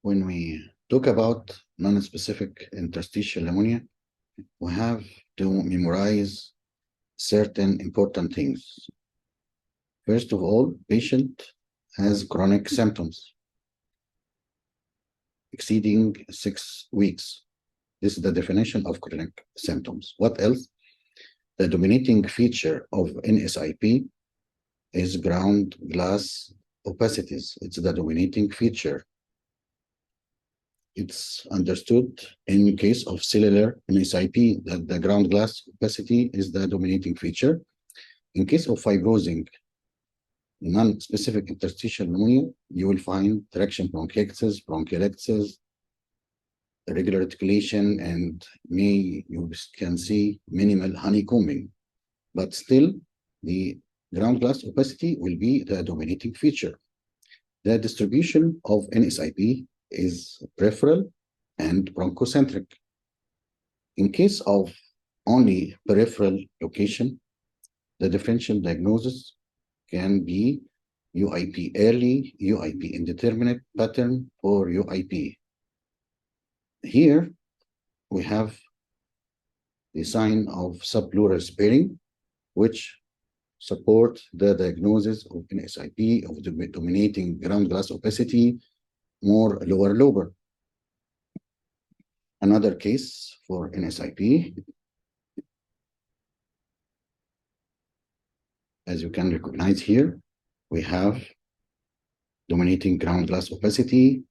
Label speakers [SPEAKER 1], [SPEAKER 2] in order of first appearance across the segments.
[SPEAKER 1] when we talk about non-specific interstitial pneumonia, we have to memorize certain important things. First of all, patient has chronic symptoms exceeding 6 weeks. This is the definition of chronic symptoms. What else? The dominating feature of NSIP is ground glass opacities. It's the dominating feature. It's understood in case of cellular NSIP that the ground glass opacity is the dominating feature. In case of fibrosing non-specific interstitial pneumonia, you will find traction bronchiectasis, bronchiectasis, irregular articulation, and you can see minimal honeycombing. But still, the ground glass opacity will be the dominating feature. The distribution of NSIP is peripheral and bronchocentric. In case of only peripheral location, the differential diagnosis can be UIP early, UIP indeterminate pattern, or UIP. Here we have the sign of subpleural sparing, which support the diagnosis of NSIP of the dominating ground glass opacity, more lower lobar. Another case for NSIP, as you can recognize here, we have dominating ground glass opacity,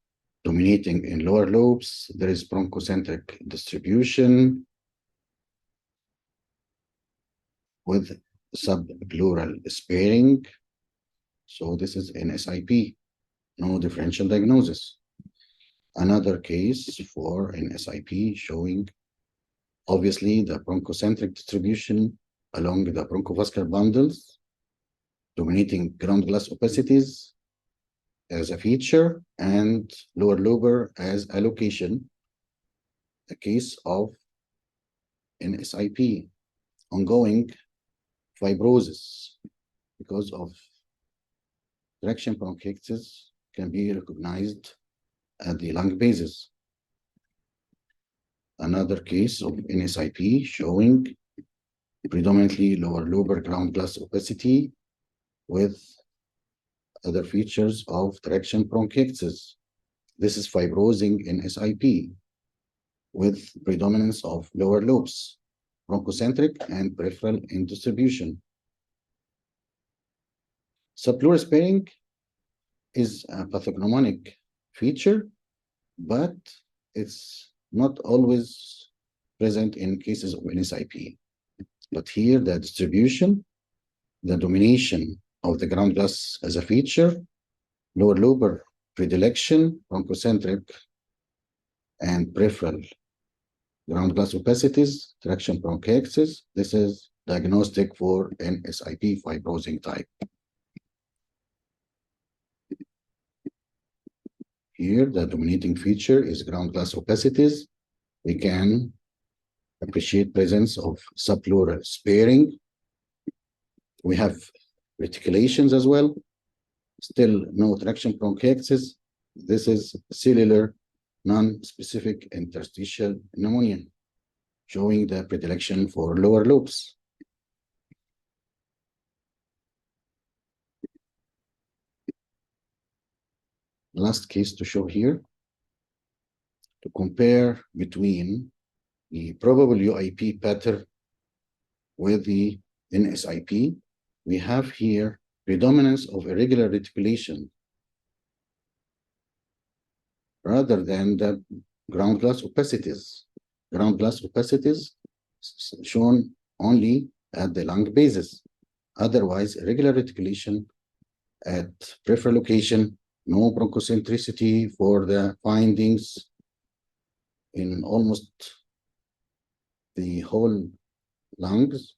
[SPEAKER 1] dominating in lower lobes. There is bronchocentric distribution with subpleural sparing. So this is NSIP, no differential diagnosis. Another case for NSIP showing obviously the bronchocentric distribution along the bronchovascular bundles, dominating ground glass opacities as a feature and lower lobar as a location. A case of NSIP, ongoing fibrosis because of traction bronchiectasis can be recognized at the lung basis. Another case of NSIP showing predominantly lower lobar ground glass opacity with other features of traction bronchiectasis. This is fibrosing NSIP with predominance of lower lobes, bronchocentric and peripheral in distribution. Subpleural sparing is a pathognomonic feature, but it's not always present in cases of NSIP. But here, the distribution, the domination of the ground glass as a feature, lower lobar predilection, bronchocentric and peripheral ground glass opacities, traction bronchiectasis. This is diagnostic for NSIP fibrosing type. Here, the dominating feature is ground glass opacities. We can appreciate presence of subpleural sparing. We have reticulations as well. Still no traction bronchiectasis. This is cellular non-specific interstitial pneumonia, showing the predilection for lower lobes. Last case to show here, to compare between the probable UIP pattern with the NSIP, we have here predominance of irregular reticulation rather than the ground glass opacities. Ground glass opacities shown only at the lung basis. Otherwise, irregular reticulation at peripheral location, no bronchocentricity for the findings in almost the whole lungs.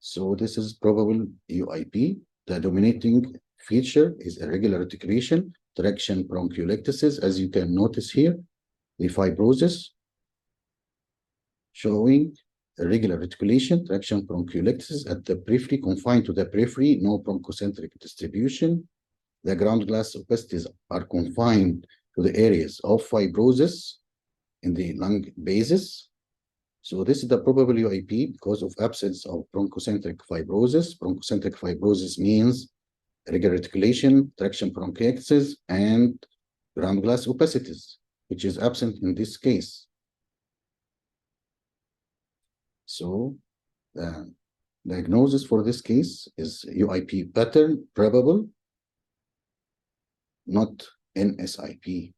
[SPEAKER 1] So this is probable UIP. The dominating feature is irregular articulation, traction bronchiectasis, as you can notice here, the fibrosis showing irregular articulation, traction bronchiectasis at the periphery, confined to the periphery, no bronchocentric distribution, the ground glass opacities are confined to the areas of fibrosis in the lung bases. So this is the probable UIP because of absence of bronchocentric fibrosis. Bronchocentric fibrosis means regular reticulation, traction bronchiectasis, and ground glass opacities, which is absent in this case. So the diagnosis for this case is UIP pattern, probable, not NSIP.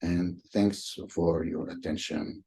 [SPEAKER 1] And thanks for your attention.